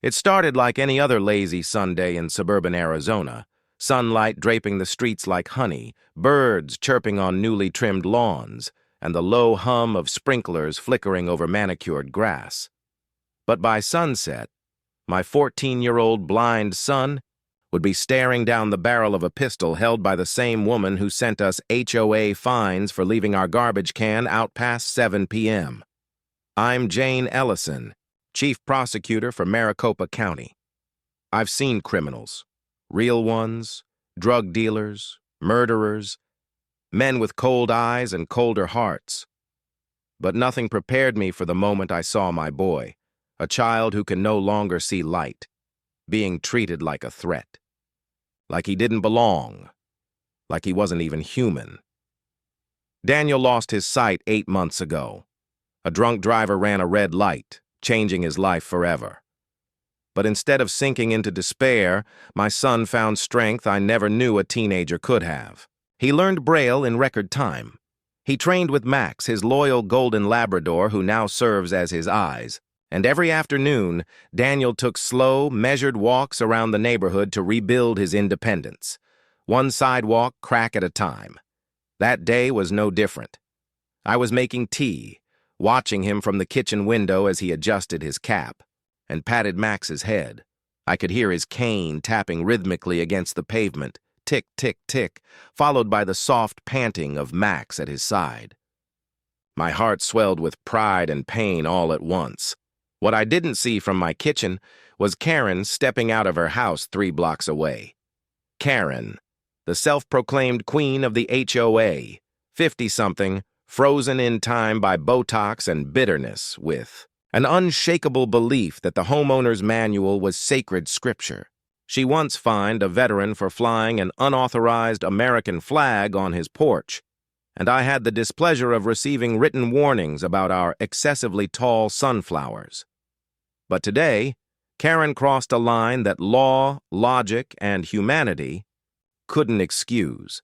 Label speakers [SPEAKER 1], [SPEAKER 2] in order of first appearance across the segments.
[SPEAKER 1] It started like any other lazy Sunday in suburban Arizona, sunlight draping the streets like honey, birds chirping on newly trimmed lawns, and the low hum of sprinklers flickering over manicured grass. But by sunset, my 14-year-old blind son would be staring down the barrel of a pistol held by the same woman who sent us HOA fines for leaving our garbage can out past 7 p.m. I'm Jane Ellison, Chief Prosecutor for Maricopa County. I've seen criminals, real ones, drug dealers, murderers, men with cold eyes and colder hearts. But nothing prepared me for the moment I saw my boy, a child who can no longer see light, being treated like a threat. Like he didn't belong. Like he wasn't even human. Daniel lost his sight 8 months ago. A drunk driver ran a red light, changing his life forever. But instead of sinking into despair, my son found strength I never knew a teenager could have. He learned Braille in record time. He trained with Max, his loyal golden Labrador who now serves as his eyes. And every afternoon, Daniel took slow, measured walks around the neighborhood to rebuild his independence, one sidewalk crack at a time. That day was no different. I was making tea, watching him from the kitchen window as he adjusted his cap, and patted Max's head. I could hear his cane tapping rhythmically against the pavement, tick, tick, tick, followed by the soft panting of Max at his side. My heart swelled with pride and pain all at once. What I didn't see from my kitchen was Karen stepping out of her house 3 blocks away. Karen, the self-proclaimed queen of the HOA, 50-something, frozen in time by Botox and bitterness, with an unshakable belief that the homeowner's manual was sacred scripture. She once fined a veteran for flying an unauthorized American flag on his porch, and I had the displeasure of receiving written warnings about our excessively tall sunflowers. But today, Karen crossed a line that law, logic, and humanity couldn't excuse.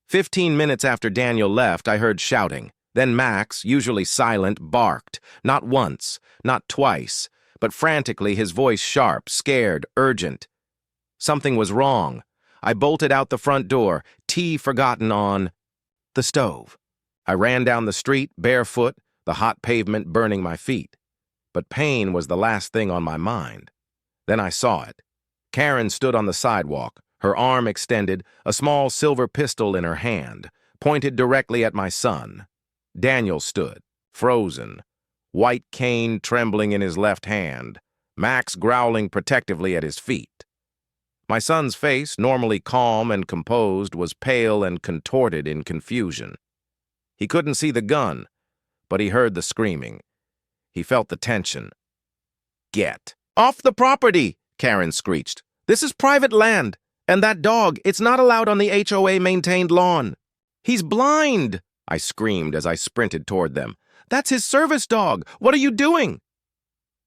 [SPEAKER 1] 15 minutes after Daniel left, I heard shouting. Then Max, usually silent, barked, not once, not twice, but frantically, his voice sharp, scared, urgent. Something was wrong. I bolted out the front door, tea forgotten on the stove. I ran down the street, barefoot, the hot pavement burning my feet. But pain was the last thing on my mind. Then I saw it. Karen stood on the sidewalk, her arm extended, a small silver pistol in her hand, pointed directly at my son. Daniel stood, frozen, white cane trembling in his left hand, Max growling protectively at his feet. My son's face, normally calm and composed, was pale and contorted in confusion. He couldn't see the gun, but he heard the screaming. He felt the tension. "Get off the property!" Karen screeched. "This is private land, and that dog, it's not allowed on the HOA-maintained lawn." "He's blind!" I screamed as I sprinted toward them. "That's his service dog! What are you doing?"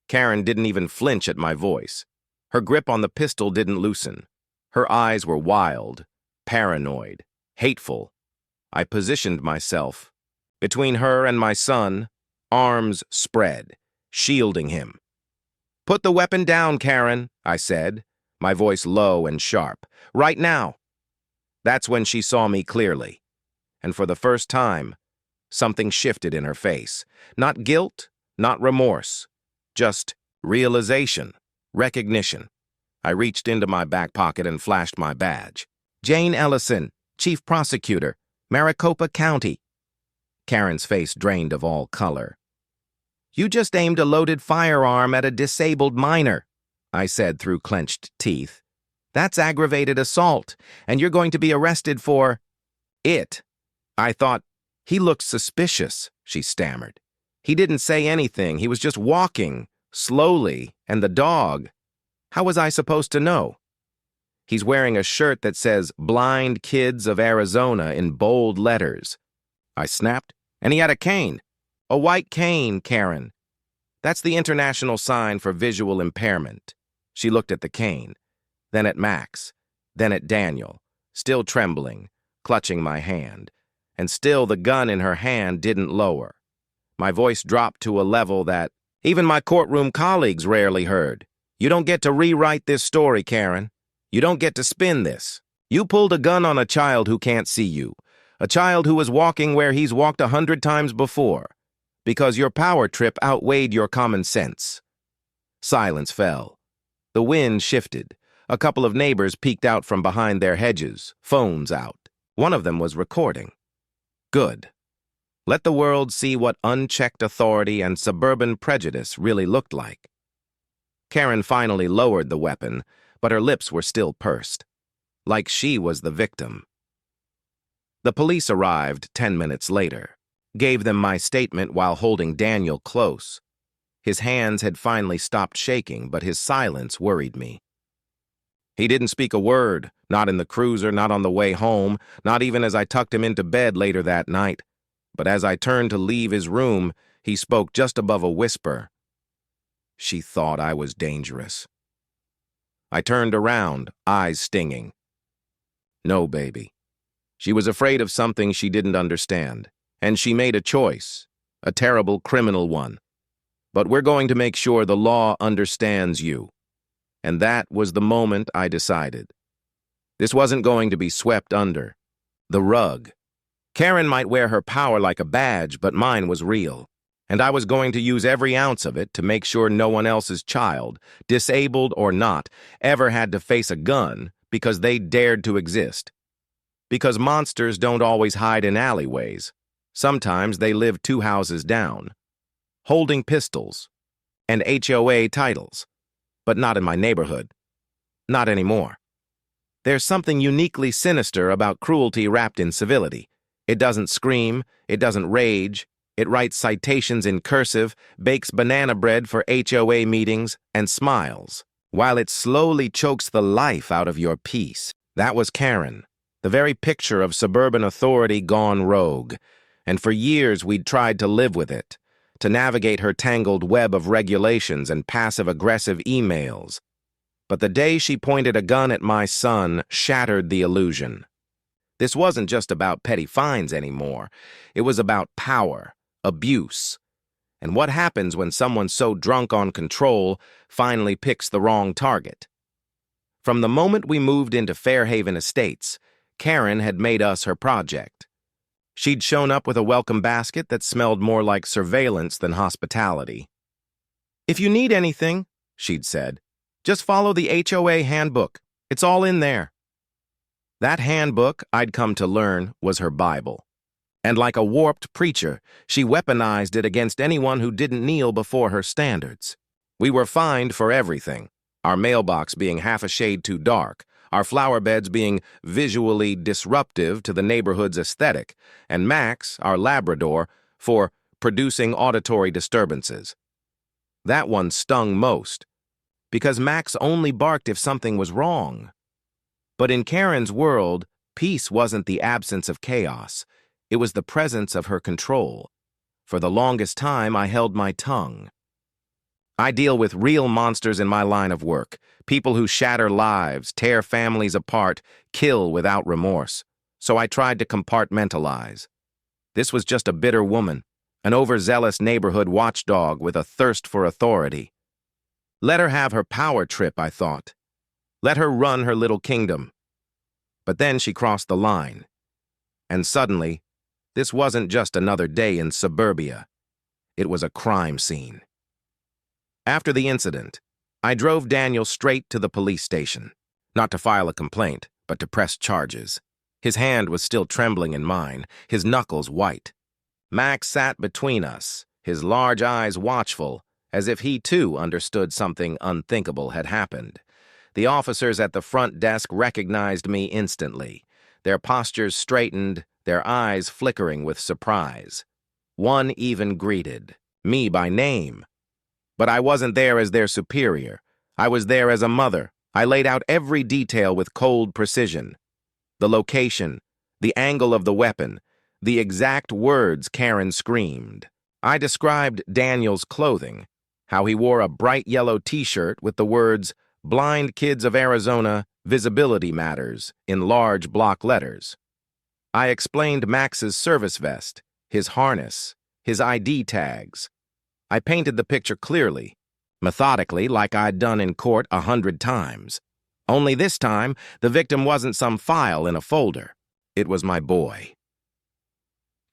[SPEAKER 1] Karen didn't even flinch at my voice. Her grip on the pistol didn't loosen. Her eyes were wild, paranoid, hateful. I positioned myself. Between her and my son, arms spread, shielding him. "Put the weapon down, Karen," I said, my voice low and sharp. "Right now." That's when she saw me clearly. And for the first time, something shifted in her face. Not guilt, not remorse, just realization, recognition. I reached into my back pocket and flashed my badge. "Jane Ellison, Chief Prosecutor, Maricopa County." Karen's face drained of all color. "You just aimed a loaded firearm at a disabled minor," I said through clenched teeth. "That's aggravated assault, and you're going to be arrested for it." I thought, "He looked suspicious," she stammered. "He didn't say anything. He was just walking, slowly, and the dog. How was I supposed to know?" "He's wearing a shirt that says Blind Kids of Arizona in bold letters." I snapped. "And he had a cane." "A white cane, Karen. That's the international sign for visual impairment." She looked at the cane, then at Max, then at Daniel, still trembling, clutching my hand. And still the gun in her hand didn't lower. My voice dropped to a level that, Even my courtroom colleagues rarely heard. You don't get to rewrite this story, Karen. You don't get to spin this. You pulled a gun on a child who can't see you, a child who was walking where he's walked 100 times before, because your power trip outweighed your common sense. Silence fell. The wind shifted. A couple of neighbors peeked out from behind their hedges, phones out. One of them was recording. Good. Let the world see what unchecked authority and suburban prejudice really looked like. Karen finally lowered the weapon, but her lips were still pursed, like she was the victim. The police arrived 10 minutes later, gave them my statement while holding Daniel close. His hands had finally stopped shaking, but his silence worried me. He didn't speak a word, not in the cruiser, not on the way home, not even as I tucked him into bed later that night. But as I turned to leave his room, he spoke just above a whisper. She thought I was dangerous. I turned around, eyes stinging. No, baby. She was afraid of something she didn't understand, and she made a choice, a terrible criminal one. But we're going to make sure the law understands you. And that was the moment I decided. This wasn't going to be swept under the rug. Karen might wear her power like a badge, but mine was real. And I was going to use every ounce of it to make sure no one else's child, disabled or not, ever had to face a gun because they dared to exist. Because monsters don't always hide in alleyways. Sometimes they live 2 houses down, holding pistols and HOA titles. But not in my neighborhood. Not anymore. There's something uniquely sinister about cruelty wrapped in civility. It doesn't scream, it doesn't rage, it writes citations in cursive, bakes banana bread for HOA meetings, and smiles, while it slowly chokes the life out of your peace. That was Karen, the very picture of suburban authority gone rogue, and for years we'd tried to live with it, to navigate her tangled web of regulations and passive-aggressive emails. But the day she pointed a gun at my son shattered the illusion. This wasn't just about petty fines anymore. It was about power, abuse, and what happens when someone so drunk on control finally picks the wrong target. From the moment we moved into Fairhaven Estates, Karen had made us her project. She'd shown up with a welcome basket that smelled more like surveillance than hospitality. If you need anything, she'd said, just follow the HOA handbook. It's all in there. That handbook, I'd come to learn, was her Bible. And like a warped preacher, she weaponized it against anyone who didn't kneel before her standards. We were fined for everything, our mailbox being half a shade too dark, our flower beds being visually disruptive to the neighborhood's aesthetic, and Max, our Labrador, for producing auditory disturbances. That one stung most, because Max only barked if something was wrong. But in Karen's world, peace wasn't the absence of chaos. It was the presence of her control. For the longest time, I held my tongue. I deal with real monsters in my line of work, people who shatter lives, tear families apart, kill without remorse. So I tried to compartmentalize. This was just a bitter woman, an overzealous neighborhood watchdog with a thirst for authority. Let her have her power trip, I thought. Let her run her little kingdom. But then she crossed the line. And suddenly, this wasn't just another day in suburbia. It was a crime scene. After the incident, I drove Daniel straight to the police station, not to file a complaint, but to press charges. His hand was still trembling in mine, his knuckles white. Max sat between us, his large eyes watchful, as if he too understood something unthinkable had happened. The officers at the front desk recognized me instantly, their postures straightened, their eyes flickering with surprise. One even greeted me by name. But I wasn't there as their superior. I was there as a mother. I laid out every detail with cold precision. The location, the angle of the weapon, the exact words Karen screamed. I described Daniel's clothing, how he wore a bright yellow t-shirt with the words, "Blind Kids of Arizona, Visibility Matters," in large block letters. I explained Max's service vest, his harness, his ID tags. I painted the picture clearly, methodically, like I'd done in court 100 times. Only this time, the victim wasn't some file in a folder. It was my boy.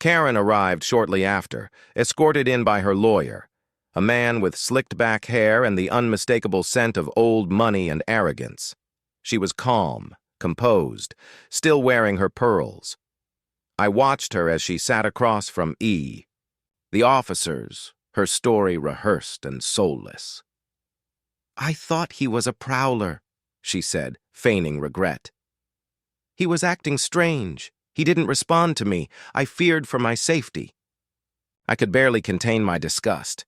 [SPEAKER 1] Karen arrived shortly after, escorted in by her lawyer, a man with slicked-back hair and the unmistakable scent of old money and arrogance. She was calm, composed, still wearing her pearls. I watched her as she sat across from E. The officers, her story rehearsed and soulless. "I thought he was a prowler," she said, feigning regret. "He was acting strange. He didn't respond to me. I feared for my safety." I could barely contain my disgust.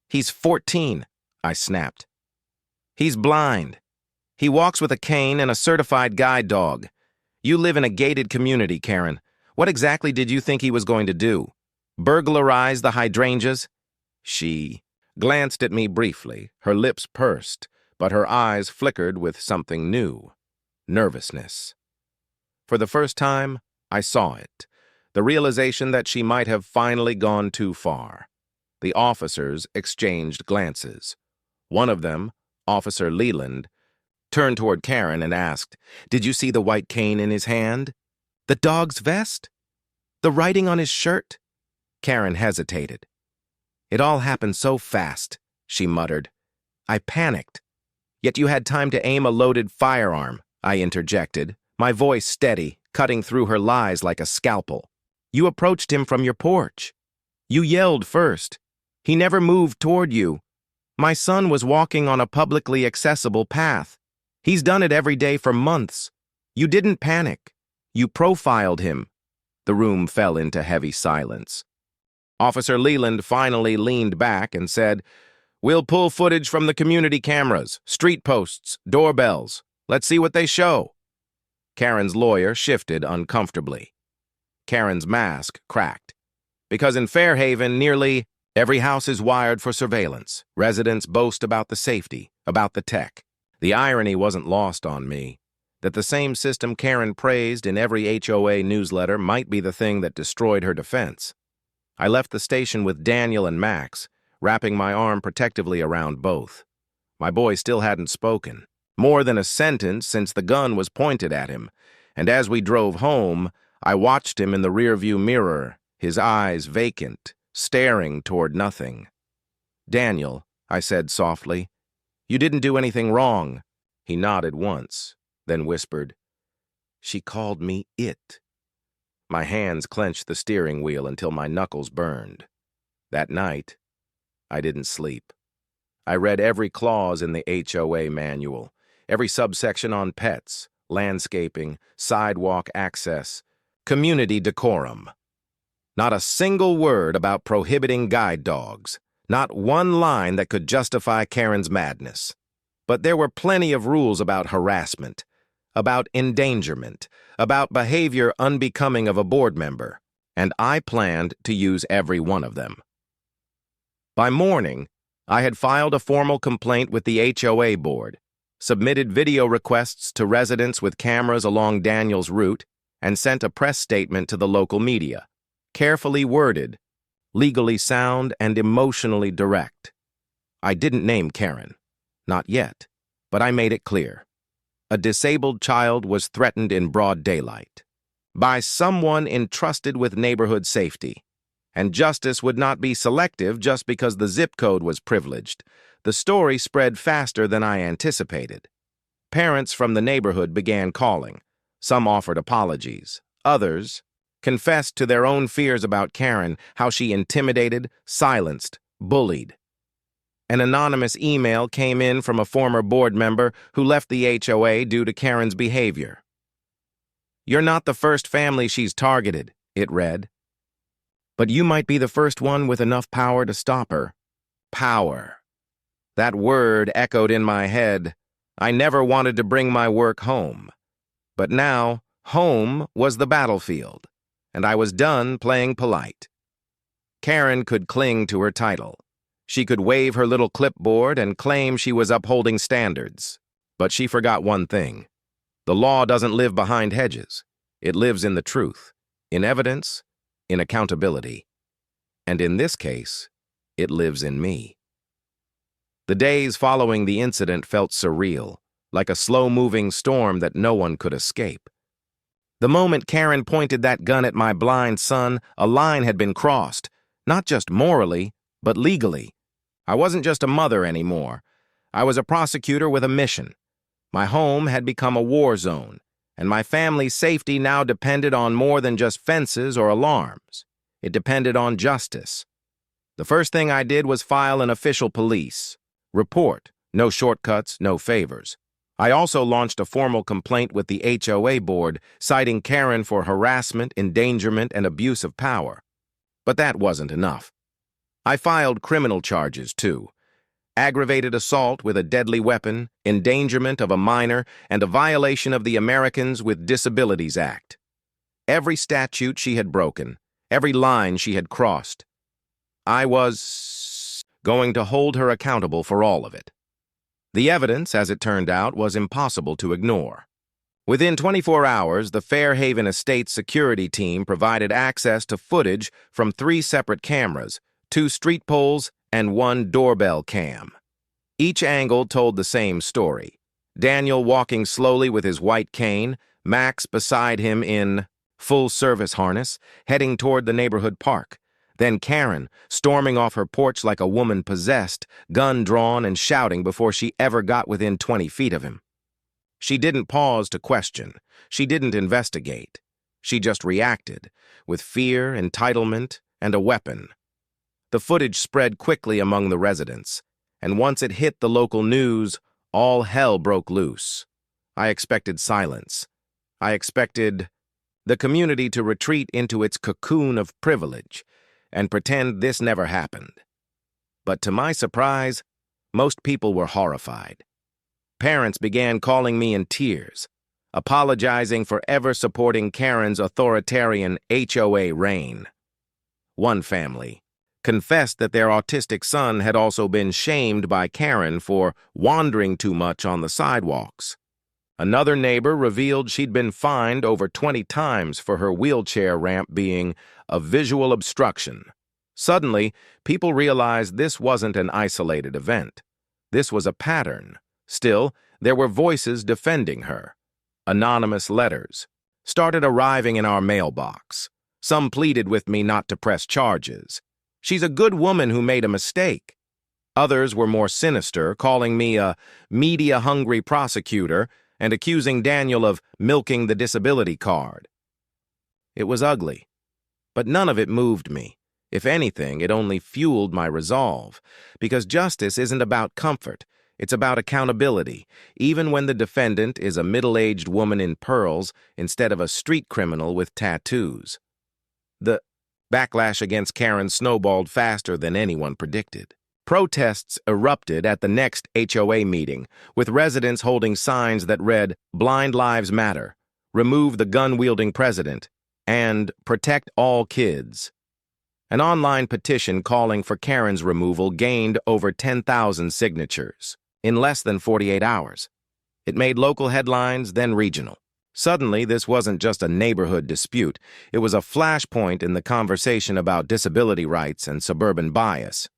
[SPEAKER 1] "He's 14, I snapped. "He's blind. He walks with a cane and a certified guide dog. You live in a gated community, Karen. What exactly did you think he was going to do? Burglarize the hydrangeas?" She glanced at me briefly, her lips pursed, but her eyes flickered with something new: nervousness. For the first time, I saw it, the realization that she might have finally gone too far. The officers exchanged glances. One of them, Officer Leland, turned toward Karen and asked, "Did you see the white cane in his hand? The dog's vest? The writing on his shirt?" Karen hesitated. "It all happened so fast," she muttered. "I panicked." "Yet you had time to aim a loaded firearm," I interjected, my voice steady, cutting through her lies like a scalpel. "You approached him from your porch. You yelled first. He never moved toward you. My son was walking on a publicly accessible path. He's done it every day for months. You didn't panic. You profiled him." The room fell into heavy silence. Officer Leland finally leaned back and said, "We'll pull footage from the community cameras, street posts, doorbells. Let's see what they show." Karen's lawyer shifted uncomfortably. Karen's mask cracked. Because in Fairhaven, nearly every house is wired for surveillance. Residents boast about the safety, about the tech. The irony wasn't lost on me, that the same system Karen praised in every HOA newsletter might be the thing that destroyed her defense. I left the station with Daniel and Max, wrapping my arm protectively around both. My boy still hadn't spoken, more than a sentence since the gun was pointed at him, and as we drove home, I watched him in the rearview mirror, his eyes vacant, staring toward nothing. "Daniel," I said softly, "you didn't do anything wrong." He nodded once, then whispered, "She called me it." My hands clenched the steering wheel until my knuckles burned. That night, I didn't sleep. I read every clause in the HOA manual, every subsection on pets, landscaping, sidewalk access, community decorum. Not a single word about prohibiting guide dogs, not one line that could justify Karen's madness. But there were plenty of rules about harassment, about endangerment, about behavior unbecoming of a board member, and I planned to use every one of them. By morning, I had filed a formal complaint with the HOA board, submitted video requests to residents with cameras along Daniel's route, and sent a press statement to the local media, carefully worded, legally sound, and emotionally direct. I didn't name Karen, not yet, but I made it clear. A disabled child was threatened in broad daylight by someone entrusted with neighborhood safety, and justice would not be selective just because the zip code was privileged. The story spread faster than I anticipated. Parents from the neighborhood began calling. Some offered apologies. Others confessed to their own fears about Karen, how she intimidated, silenced, bullied. An anonymous email came in from a former board member who left the HOA due to Karen's behavior. "You're not the first family she's targeted," it read. "But you might be the first one with enough power to stop her." Power. That word echoed in my head. I never wanted to bring my work home. But now, home was the battlefield, and I was done playing polite. Karen could cling to her title. She could wave her little clipboard and claim she was upholding standards. But she forgot one thing. The law doesn't live behind hedges. It lives in the truth, in evidence, in accountability. And in this case, It lives in me. The days following the incident felt surreal, like a slow-moving storm that no one could escape. The moment Karen pointed that gun at my blind son, a line had been crossed, not just morally, but legally. I wasn't just a mother anymore. I was a prosecutor with a mission. My home had become a war zone, and my family's safety now depended on more than just fences or alarms. It depended on justice. The first thing I did was file an official police report. No shortcuts, no favors. I also launched a formal complaint with the HOA board, citing Karen for harassment, endangerment, and abuse of power. But that wasn't enough. I filed criminal charges, too. Aggravated assault with a deadly weapon, endangerment of a minor, and a violation of the Americans with Disabilities Act. Every statute she had broken, every line she had crossed. I was going to hold her accountable for all of it. The evidence, as it turned out, was impossible to ignore. Within 24 hours, the Fairhaven Estates security team provided access to footage from 3 separate cameras, 2 street poles, and 1 doorbell cam. Each angle told the same story. Daniel walking slowly with his white cane, Max beside him in full-service harness, heading toward the neighborhood park. Then Karen, storming off her porch like a woman possessed, gun drawn and shouting before she ever got within 20 feet of him. She didn't pause to question. She didn't investigate. She just reacted, with fear, entitlement, and a weapon. The footage spread quickly among the residents, and once it hit the local news, all hell broke loose. I expected silence. I expected the community to retreat into its cocoon of privilege and pretend this never happened. But to my surprise, most people were horrified. Parents began calling me in tears, apologizing for ever supporting Karen's authoritarian HOA reign. One family confessed that their autistic son had also been shamed by Karen for wandering too much on the sidewalks. Another neighbor revealed she'd been fined over 20 times for her wheelchair ramp being a visual obstruction. Suddenly, people realized this wasn't an isolated event. This was a pattern. Still, there were voices defending her. Anonymous letters started arriving in our mailbox. Some pleaded with me not to press charges. She's a good woman who made a mistake. Others were more sinister, calling me a media-hungry prosecutor and accusing Daniel of milking the disability card. It was ugly, but none of it moved me. If anything, it only fueled my resolve, because justice isn't about comfort, it's about accountability, even when the defendant is a middle-aged woman in pearls instead of a street criminal with tattoos. The backlash against Karen snowballed faster than anyone predicted. Protests erupted at the next HOA meeting, with residents holding signs that read, "Blind Lives Matter," "Remove the Gun-Wielding President," and "Protect All Kids." An online petition calling for Karen's removal gained over 10,000 signatures in less than 48 hours. It made local headlines, then regional. Suddenly, this wasn't just a neighborhood dispute. It was a flashpoint in the conversation about disability rights and suburban bias.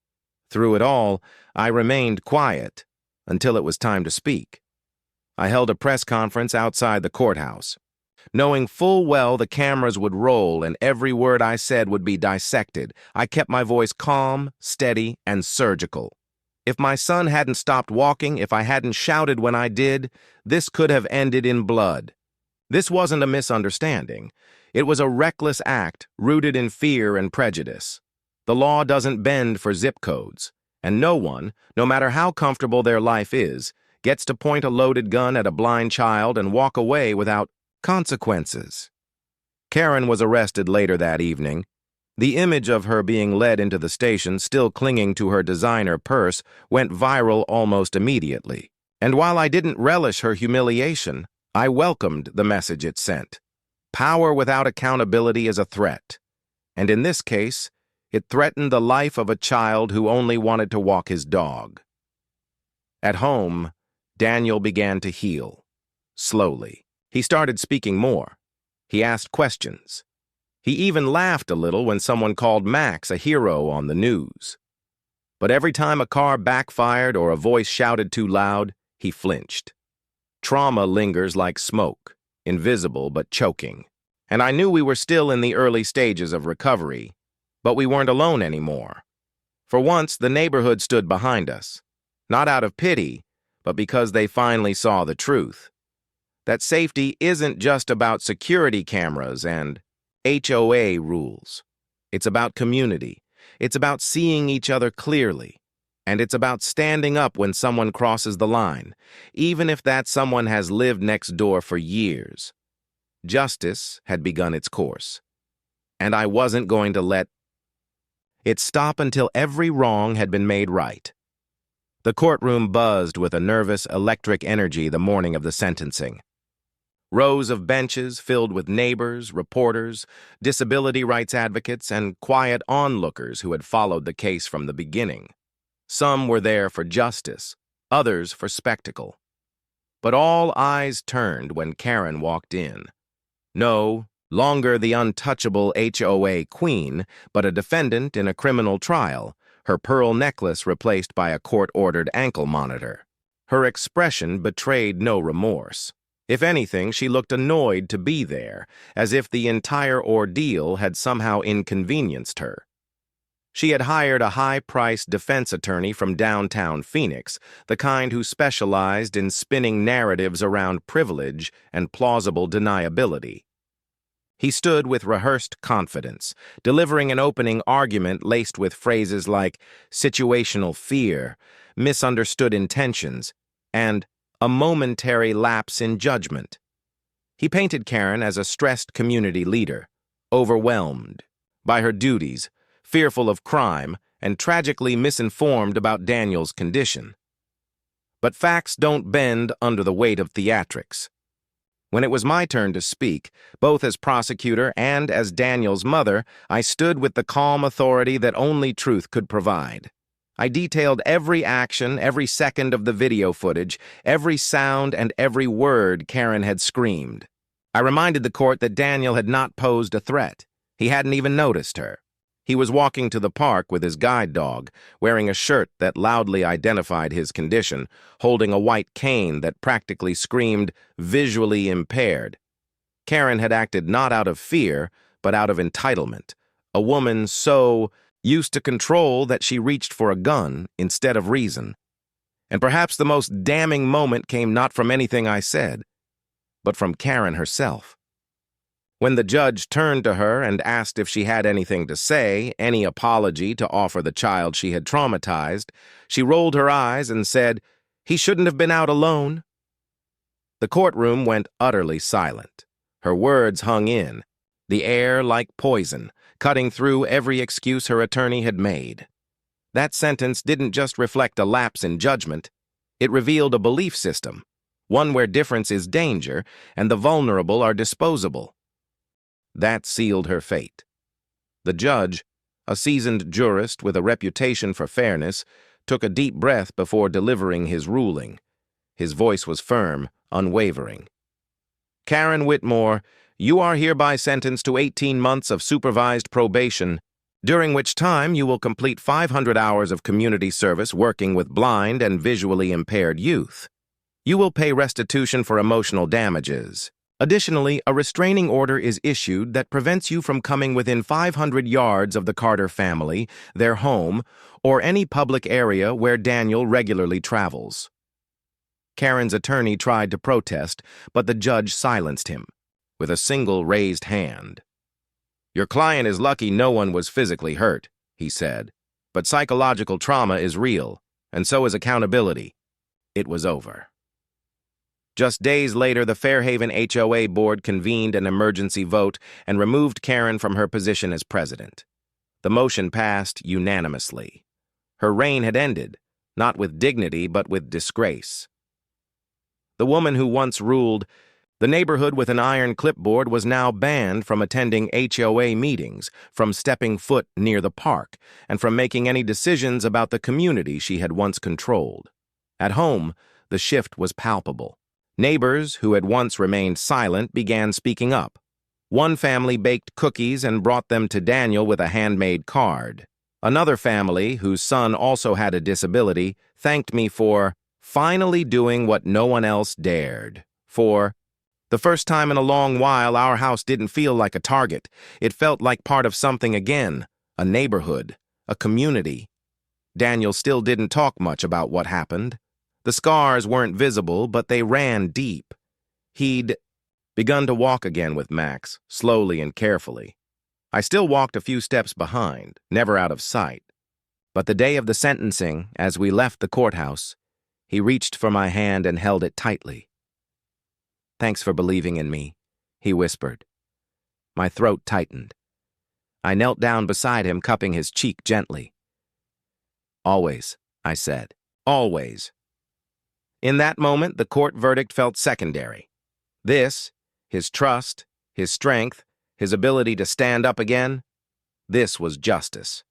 [SPEAKER 1] Through it all, I remained quiet until it was time to speak. I held a press conference outside the courthouse. Knowing full well the cameras would roll and every word I said would be dissected, I kept my voice calm, steady, and surgical. If my son hadn't stopped walking, if I hadn't shouted when I did, this could have ended in blood. This wasn't a misunderstanding. It was a reckless act rooted in fear and prejudice. The law doesn't bend for zip codes, and no one, no matter how comfortable their life is, gets to point a loaded gun at a blind child and walk away without consequences. Karen was arrested later that evening. The image of her being led into the station, still clinging to her designer purse, went viral almost immediately. And while I didn't relish her humiliation, I welcomed the message it sent. Power without accountability is a threat. And in this case, it threatened the life of a child who only wanted to walk his dog. At home, Daniel began to heal. Slowly. He started speaking more. He asked questions. He even laughed a little when someone called Max a hero on the news. But every time a car backfired or a voice shouted too loud, he flinched. Trauma lingers like smoke, invisible but choking. And I knew we were still in the early stages of recovery, but we weren't alone anymore. For once, the neighborhood stood behind us, not out of pity, but because they finally saw the truth. That safety isn't just about security cameras and HOA rules. It's about community. It's about seeing each other clearly. And it's about standing up when someone crosses the line, even if that someone has lived next door for years. Justice had begun its course, and I wasn't going to let it stop until every wrong had been made right. The courtroom buzzed with a nervous, electric energy the morning of the sentencing. Rows of benches filled with neighbors, reporters, disability rights advocates, and quiet onlookers who had followed the case from the beginning. Some were there for justice, others for spectacle. But all eyes turned when Karen walked in. No longer the untouchable HOA queen, but a defendant in a criminal trial, her pearl necklace replaced by a court-ordered ankle monitor. Her expression betrayed no remorse. If anything, she looked annoyed to be there, as if the entire ordeal had somehow inconvenienced her. She had hired a high-priced defense attorney from downtown Phoenix, the kind who specialized in spinning narratives around privilege and plausible deniability. He stood with rehearsed confidence, delivering an opening argument laced with phrases like situational fear, misunderstood intentions, and a momentary lapse in judgment. He painted Karen as a stressed community leader, overwhelmed by her duties, fearful of crime, and tragically misinformed about Daniel's condition. But facts don't bend under the weight of theatrics. When it was my turn to speak, both as prosecutor and as Daniel's mother, I stood with the calm authority that only truth could provide. I detailed every action, every second of the video footage, every sound and every word Karen had screamed. I reminded the court that Daniel had not posed a threat. He hadn't even noticed her. He was walking to the park with his guide dog, wearing a shirt that loudly identified his condition, holding a white cane that practically screamed, visually impaired. Karen had acted not out of fear, but out of entitlement, a woman so used to control that she reached for a gun instead of reason. And perhaps the most damning moment came not from anything I said, but from Karen herself. When the judge turned to her and asked if she had anything to say, any apology to offer the child she had traumatized, she rolled her eyes and said, "He shouldn't have been out alone." The courtroom went utterly silent. Her words hung in, the air like poison, cutting through every excuse her attorney had made. That sentence didn't just reflect a lapse in judgment, it revealed a belief system, one where difference is danger and the vulnerable are disposable. That sealed her fate. The judge, a seasoned jurist with a reputation for fairness, took a deep breath before delivering his ruling. His voice was firm, unwavering. "Karen Whitmore, you are hereby sentenced to 18 months of supervised probation, during which time you will complete 500 hours of community service working with blind and visually impaired youth. You will pay restitution for emotional damages. Additionally, a restraining order is issued that prevents you from coming within 500 yards of the Carter family, their home, or any public area where Daniel regularly travels." Karen's attorney tried to protest, but the judge silenced him with a single raised hand. "Your client is lucky no one was physically hurt," he said, "but psychological trauma is real, and so is accountability." It was over. Just days later, the Fairhaven HOA board convened an emergency vote and removed Karen from her position as president. The motion passed unanimously. Her reign had ended, not with dignity but with disgrace. The woman who once ruled the neighborhood with an iron clipboard was now banned from attending HOA meetings, from stepping foot near the park, and from making any decisions about the community she had once controlled. At home, the shift was palpable. Neighbors who had once remained silent began speaking up. One family baked cookies and brought them to Daniel with a handmade card. Another family, whose son also had a disability, thanked me for finally doing what no one else dared. For the first time in a long while, our house didn't feel like a target. It felt like part of something again, a neighborhood, a community. Daniel still didn't talk much about what happened. The scars weren't visible, but they ran deep. He'd begun to walk again with Max, slowly and carefully. I still walked a few steps behind, never out of sight. But the day of the sentencing, as we left the courthouse, he reached for my hand and held it tightly. "Thanks for believing in me," he whispered. My throat tightened. I knelt down beside him, cupping his cheek gently. "Always," I said. "Always." In that moment, the court verdict felt secondary. This, his trust, his strength, his ability to stand up again, this was justice.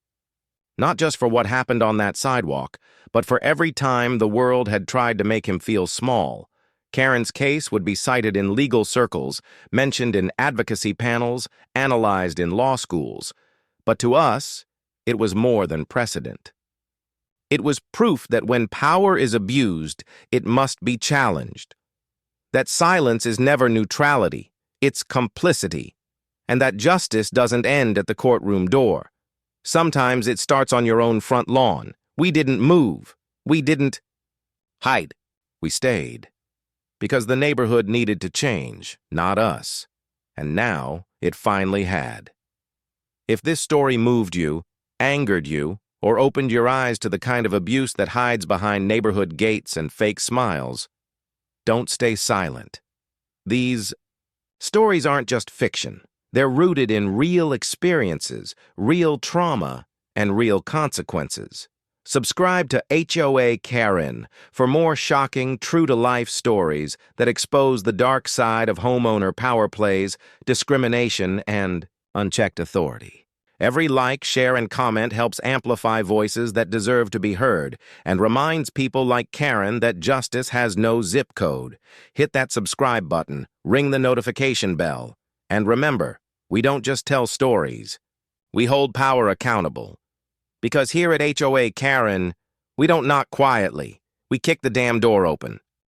[SPEAKER 1] Not just for what happened on that sidewalk, but for every time the world had tried to make him feel small. Karen's case would be cited in legal circles, mentioned in advocacy panels, analyzed in law schools. But to us, it was more than precedent. It was proof that when power is abused, it must be challenged. That silence is never neutrality, it's complicity. And that justice doesn't end at the courtroom door. Sometimes it starts on your own front lawn. We didn't move. We didn't hide. We stayed. Because the neighborhood needed to change, not us. And now it finally had. If this story moved you, angered you, or opened your eyes to the kind of abuse that hides behind neighborhood gates and fake smiles, don't stay silent. These stories aren't just fiction. They're rooted in real experiences, real trauma, and real consequences. Subscribe to HOA Karen for more shocking, true-to-life stories that expose the dark side of homeowner power plays, discrimination, and unchecked authority. Every like, share, and comment helps amplify voices that deserve to be heard and reminds people like Karen that justice has no zip code. Hit that subscribe button, ring the notification bell, and remember, we don't just tell stories. We hold power accountable. Because here at HOA Karen, we don't knock quietly. We kick the damn door open.